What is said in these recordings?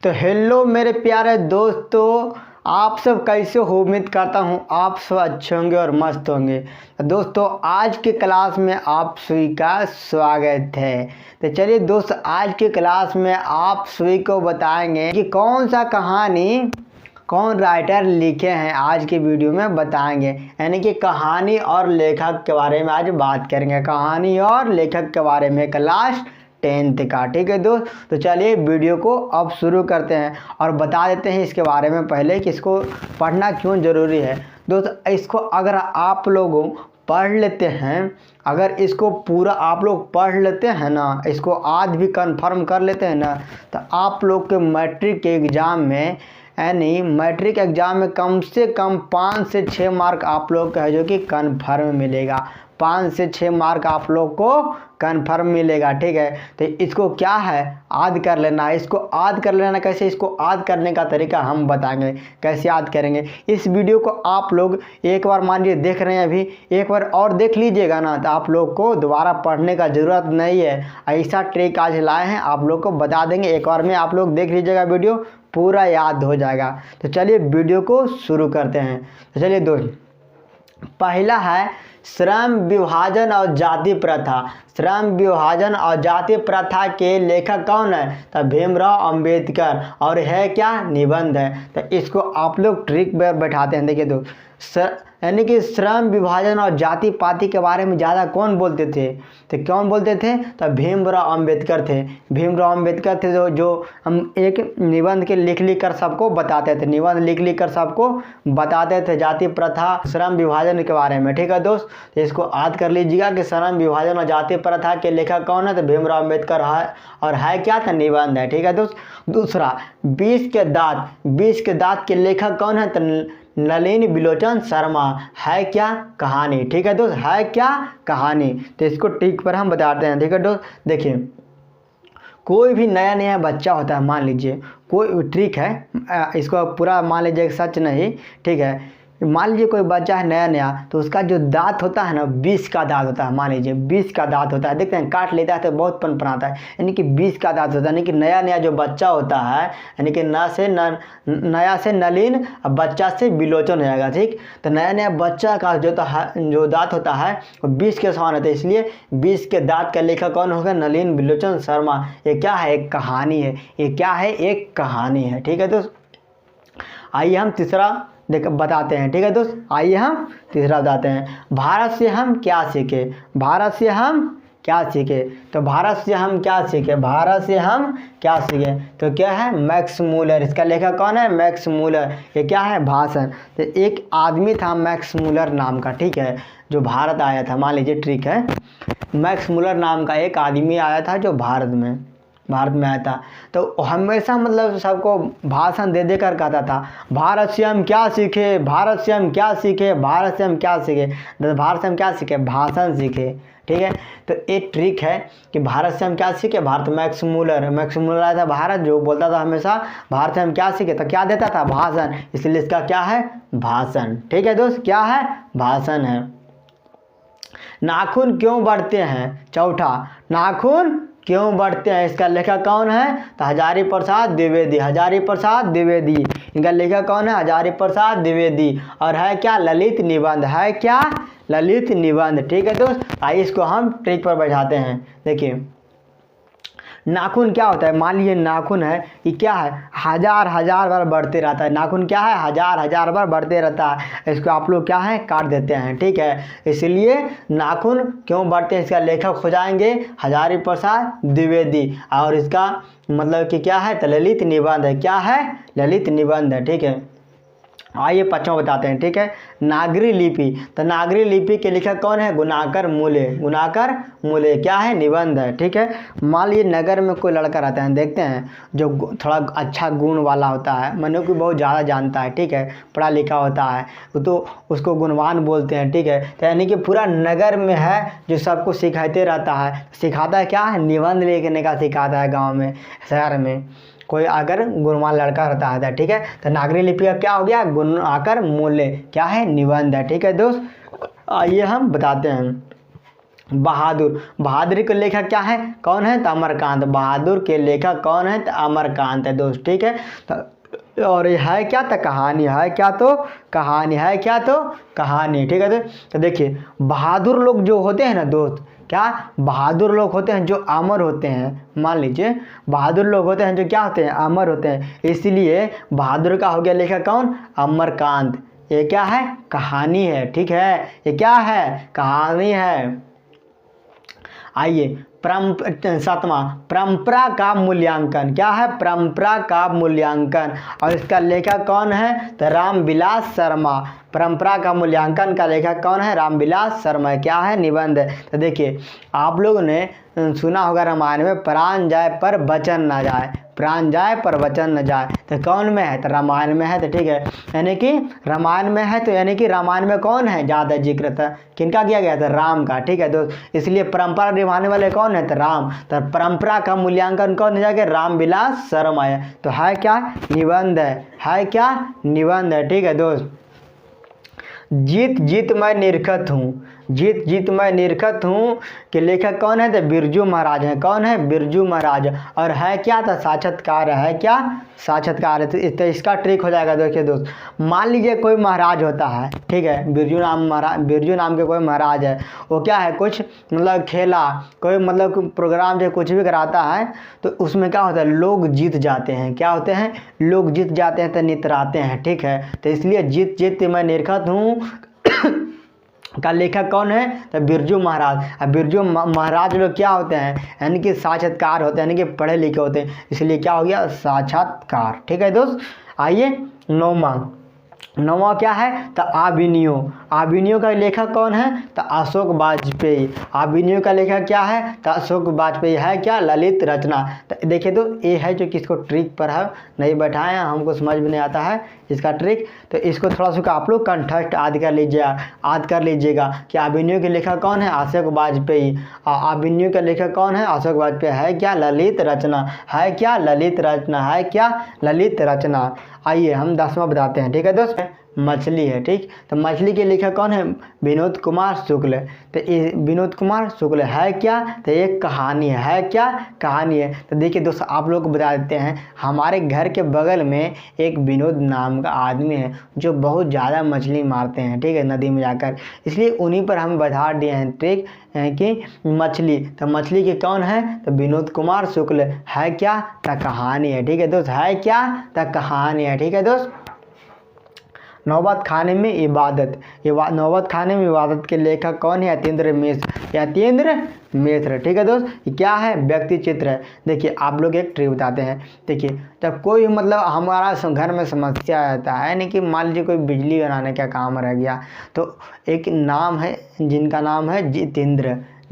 तो हेलो मेरे प्यारे दोस्तों, आप सब कैसे हो। उम्मीद करता हूँ आप सब अच्छे होंगे और मस्त होंगे। तो दोस्तों आज की क्लास में आप सभी का स्वागत है। तो चलिए दोस्त, आज की क्लास में आप सभी को बताएंगे कि कौन सा कहानी कौन राइटर लिखे हैं। आज की वीडियो में बताएंगे, यानी कि कहानी और लेखक के बारे में आज बात करेंगे। कहानी और लेखक के बारे में क्लास 10th का, ठीक है दोस्त। तो चलिए वीडियो को अब शुरू करते हैं और बता देते हैं इसके बारे में पहले कि इसको पढ़ना क्यों ज़रूरी है। दोस्त इसको अगर आप लोगों पढ़ लेते हैं, अगर इसको पूरा आप लोग पढ़ लेते हैं ना, इसको आज भी कंफर्म कर लेते हैं ना, तो आप लोग के मैट्रिक के एग्ज़ाम में, यानी मैट्रिक एग्ज़ाम में कम से कम 5 से 6 मार्क आप लोग का है जो कि कन्फर्म मिलेगा। 5 से 6 मार्क आप लोग को कन्फर्म मिलेगा, ठीक है। तो इसको क्या है, याद कर लेना है। इसको याद कर लेना कैसे, इसको याद करने का तरीका हम बताएंगे कैसे याद करेंगे। इस वीडियो को आप लोग एक बार मान लीजिए देख रहे हैं, अभी एक बार और देख लीजिएगा ना, तो आप लोग को दोबारा पढ़ने का ज़रूरत नहीं है। ऐसा ट्रिक आज लाए हैं, आप लोग को बता देंगे। एक बार में आप लोग देख लीजिएगा, वीडियो पूरा याद हो जाएगा। तो चलिए वीडियो को शुरू करते हैं। तो चलिए दोस्त, पहला है श्रम विभाजन और जाति प्रथा। श्रम विभाजन और जाति प्रथा के लेखक कौन है, तो भीमराव अंबेडकर। और है क्या, निबंध है। तो इसको आप लोग ट्रिक पर बैठाते हैं। देखिए तो यानी कि श्रम विभाजन और जाति पाति के बारे में ज़्यादा कौन बोलते थे, तो कौन बोलते थे, तो भीमराव अंबेडकर थे। भीमराव अंबेडकर थे जो हम एक निबंध के लिख कर सबको बताते थे। निबंध लिख कर सबको बताते थे जाति प्रथा श्रम विभाजन के बारे में, ठीक है दोस्त। तो इसको याद कर लीजिएगा कि श्रम विभाजन और जाति प्रथा के लेखक कौन है, तो भीमराव अंबेडकर है। और है क्या, था निबंध है, ठीक है दोस्त। दूसरा, 20 के दांत। 20 के दांत के लेखक कौन है, तो नलिनी बिलोचन शर्मा। है क्या, कहानी, ठीक है दोस्त। है क्या, कहानी। तो इसको टिक पर हम बताते हैं, ठीक है दोस्त। देखिए कोई भी नया नया बच्चा होता है, मान लीजिए कोई ट्रिक है, इसको पूरा मान लीजिए सच नहीं, ठीक है। मान लीजिए कोई बच्चा है नया नया, तो उसका जो दांत होता है ना, 20 का दांत होता है। मान लीजिए 20 का दांत होता है, देखते हैं काट लेता है तो बहुत पनपनाता है, यानी कि 20 का दांत होता है। यानी कि नया नया जो बच्चा होता है, यानी कि नया से नलिन, अब बच्चा से बिलोचन हो जाएगा, ठीक। तो नया नया बच्चा का जो दांत होता है वो 20 के समान होता है, इसलिए 20 के दांत का लेखक कौन होगा, नलिनी बिलोचन शर्मा। ये क्या है, एक कहानी है। ये क्या है, एक कहानी है, ठीक है दोस्त। आइए हम तीसरा बताते हैं, ठीक है दोस्त। आइए हम तीसरा बताते हैं, भारत से हम क्या सीखे। भारत से हम क्या सीखे, तो भारत से हम क्या सीखे, भारत से हम क्या सीखे, तो क्या है, मैक्स मूलर। इसका लेखक कौन है, मैक्स मूलर। ये क्या है, भाषण। तो एक आदमी था मैक्स मूलर नाम का, ठीक है, जो भारत आया था। मान लीजिए ट्रिक है, मैक्स मूलर नाम का एक आदमी आया था जो भारत में आया था। तो हमेशा मतलब सबको भाषण दे कर कहता था, भारत से हम क्या सीखे, भारत से हम क्या सीखे, भारत से हम क्या सीखे। तो भारत से हम क्या सीखे, भाषण सीखे, ठीक है। तो एक ट्रिक है कि भारत से हम क्या सीखे, भारत मैक्स मूलर आया था भारत, जो बोलता था हमेशा भारत से हम क्या सीखे, तो क्या देता था, भाषण। इसलिए इसका क्या है, भाषण, ठीक है दोस्त। क्या है, भाषण है। नाखून क्यों बढ़ते हैं, चौथा, नाखून क्यों बढ़ते हैं। इसका लेखक कौन है, तो हजारी प्रसाद द्विवेदी। हजारी प्रसाद द्विवेदी, इनका लेखक कौन है, हजारी प्रसाद द्विवेदी। और है क्या, ललित निबंध। है क्या, ललित निबंध, ठीक है दोस्त। आइए इसको हम ट्रिक पर बैठाते हैं। देखिए नाखून क्या होता है, मान लीजिए नाखून है, ये क्या है, हजार बार बढ़ते रहता है। नाखून क्या है, हजार बार बढ़ते रहता है। इसको आप लोग क्या है, काट देते हैं, ठीक है। इसलिए नाखून क्यों बढ़ते हैं, इसका लेखक हो जाएंगे हजारी प्रसाद द्विवेदी। और इसका मतलब कि क्या है, तो ललित निबंध है। क्या है, ललित निबंध है, ठीक है। आइए पांचवा बताते हैं, ठीक है। नागरी लिपि। तो नागरी लिपि के लेखक कौन है, गुणाकर मूले। गुणाकर मूले क्या है, निबंध है, ठीक है। मान लीजिए नगर में कोई लड़का रहता है, देखते हैं जो थोड़ा अच्छा गुण वाला होता है, मनु को बहुत ज़्यादा जानता है, ठीक है, पढ़ा लिखा होता है, तो उसको गुणवान बोलते हैं, ठीक है। तो यानी कि पूरा नगर में है जो सबको सिखाते रहता है। सिखाता है क्या है, निबंध लिखने का सिखाता है। गाँव में, शहर में कोई अगर गुणवान लड़का रहता है, ठीक है। तो नागरी लिपि का क्या हो गया, गुणाकर मूल्य, क्या है, निबंध है, ठीक है दोस्त। आइए हम बताते हैं, बहादुर, बहादुर के लेखक क्या है, कौन है, तो अमरकांत। बहादुर के लेखक कौन है, तो अमरकांत है दोस्त, ठीक है। तो और ये है क्या, तो कहानी है, क्या तो कहानी है, क्या तो कहानी, ठीक है। तो देखिए बहादुर लोग जो होते हैं ना दोस्त, क्या बहादुर लोग होते हैं जो अमर होते हैं। मान लीजिए बहादुर लोग होते हैं जो क्या होते हैं, अमर होते हैं। इसलिए बहादुर का हो गया लेखक कौन, अमरकांत। ये क्या है, कहानी है, ठीक है। ये क्या है, कहानी है। आइए सातवां, परंपरा का मूल्यांकन। क्या है, परंपरा का मूल्यांकन। और इसका लेखक कौन है, तो रामविलास शर्मा। परंपरा का मूल्यांकन का लेखक कौन है, रामविलास शर्मा। क्या है, निबंध है। तो देखिए आप लोगों ने सुना होगा रामायण में, प्राण जाए पर वचन न जाए, प्राण जाए पर वचन न जाए। तो कौन में है, तो रामायण में है। तो ठीक है, यानी कि रामायण में है, तो यानी कि रामायण में कौन है ज़्यादा जिक्र था, किनका किया गया था, राम का, ठीक है दोस्त। इसलिए परंपरा निभाने वाले कौन है, तो राम। तो परंपरा का मूल्यांकन कौन हो जाएगा, रामविलास शर्मा है। तो है क्या, निबंध है क्या, निबंध है, ठीक है दोस्त। जीत जीत मैं निरखत हूँ, जीत जीत मैं निरखत हूँ के लेखक कौन है, तो बिरजू महाराज हैं। कौन है, बिरजू महाराज। और है क्या, था साक्षात्कार है, क्या साक्षात्कार है। तो इसका ट्रिक हो जाएगा। देखिए दोस्त, मान लीजिए कोई महाराज होता है, ठीक है, बिरजू नाम के कोई महाराज है। वो क्या है, कुछ मतलब खेला, कोई मतलब प्रोग्राम जो कुछ भी कराता है, तो उसमें क्या होता है, लोग जीत जाते हैं। क्या होते हैं, लोग जीत जाते हैं, तो नितराते हैं, ठीक है। तो इसलिए जीत जीत मैं निरखत हूँ का लेखक कौन है, तो बिरजू महाराज। अब बिरजू महाराज लोग क्या होते हैं, यानी कि साक्षात्कार होते हैं, यानी कि पढ़े लिखे होते हैं, इसलिए क्या हो गया, साक्षात्कार, ठीक है दोस्त। आइए नौवां क्या है, तो आबिनियो। आबिनियो का लेखक कौन है, तो अशोक वाजपेयी। आबिनियो का लेखक क्या है, तो अशोक वाजपेयी। है क्या, ललित रचना। तो देखिए तो ये है जो किसको ट्रिक पर है नहीं बैठाए हैं, हमको समझ में नहीं आता है इसका ट्रिक। तो इसको थोड़ा सा आप लोग कंठस्थ याद कर लीजिएगा कि आबिनियो के लेखक कौन है, अशोक वाजपेयी। आबिनियो का लेखक कौन है, अशोक वाजपेयी। है क्या, ललित रचना। है क्या, ललित रचना। है क्या, ललित रचना। आइए हम 10वां बताते हैं, ठीक है दोस्त। मछली है, ठीक। तो मछली के लेखक कौन है, विनोद कुमार शुक्ल। तो ये विनोद कुमार शुक्ल है क्या, तो एक कहानी है क्या, कहानी है। तो देखिए दोस्तों आप लोग को बता देते हैं, हमारे घर के बगल में एक विनोद नाम का आदमी है जो बहुत ज़्यादा मछली मारते हैं, ठीक है, नदी में जाकर। इसलिए उन्हीं पर हम बता दिए हैं ट्रिक कि मछली। तो मछली के कौन है, तो विनोद कुमार शुक्ल। है क्या, तो कहानी है, ठीक है दोस्त। है क्या, तो कहानी है, ठीक है दोस्त। नौबत खाने में इबादत। नौबत खाने में इबादत के लेखक कौन है, यतीन्द्र मिश्र। यतीन्द्र मिश्र, ठीक है दोस्त। ये क्या है, व्यक्ति चित्र है। देखिए आप लोग एक ट्रिक बताते हैं। देखिए जब कोई मतलब हमारा घर में समस्या आता है, यानी कि मान लीजिए कोई बिजली बनाने का काम रह गया, तो एक नाम है जिनका नाम है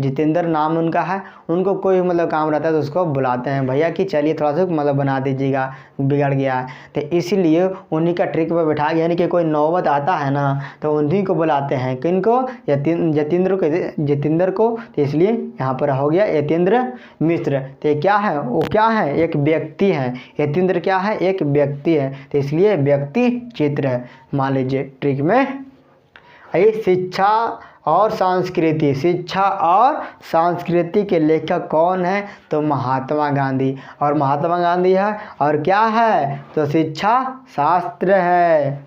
जितेंद्र नाम उनका है। उनको कोई मतलब काम रहता है तो उसको बुलाते हैं, भैया कि चलिए थोड़ा सा मतलब बना दीजिएगा, बिगड़ गया है। तो इसीलिए उन्हीं का ट्रिक पर बैठा गया, यानी कि कोई नौबत आता है ना, तो उन्हीं को बुलाते हैं। किनको, जितेंद्र को। तो इसलिए यहाँ पर हो गया यतीन्द्र मिश्र। तो क्या है, वो क्या है, एक व्यक्ति है। यतीन्द्र क्या है, एक व्यक्ति है, तो इसलिए व्यक्ति चित्र है। मान लीजिए ट्रिक में ये शिक्षा और संस्कृति के लेखक कौन है, तो महात्मा गांधी। और महात्मा गांधी है, और क्या है, तो शिक्षा शास्त्र है।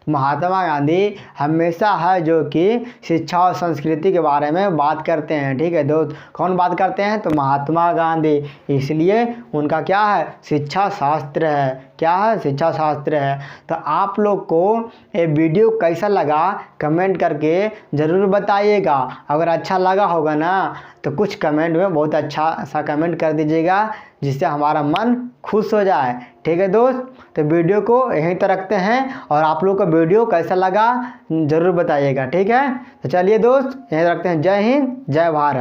महात्मा गांधी हमेशा है जो कि शिक्षा और संस्कृति के बारे में बात करते हैं, ठीक है दोस्त। कौन बात करते हैं, तो महात्मा गांधी। इसलिए उनका क्या है, शिक्षा शास्त्र है। क्या है, शिक्षा शास्त्र है। तो आप लोग को ये वीडियो कैसा लगा कमेंट करके ज़रूर बताइएगा। अगर अच्छा लगा होगा ना तो कुछ कमेंट में बहुत अच्छा सा कमेंट कर दीजिएगा, जिससे हमारा मन खुश हो जाए, ठीक है दोस्त। तो वीडियो को यहीं तक रखते हैं, और आप लोग को वीडियो कैसा लगा ज़रूर बताइएगा, ठीक है। तो चलिए दोस्त यहीं रखते हैं। जय हिंद, जय भारत।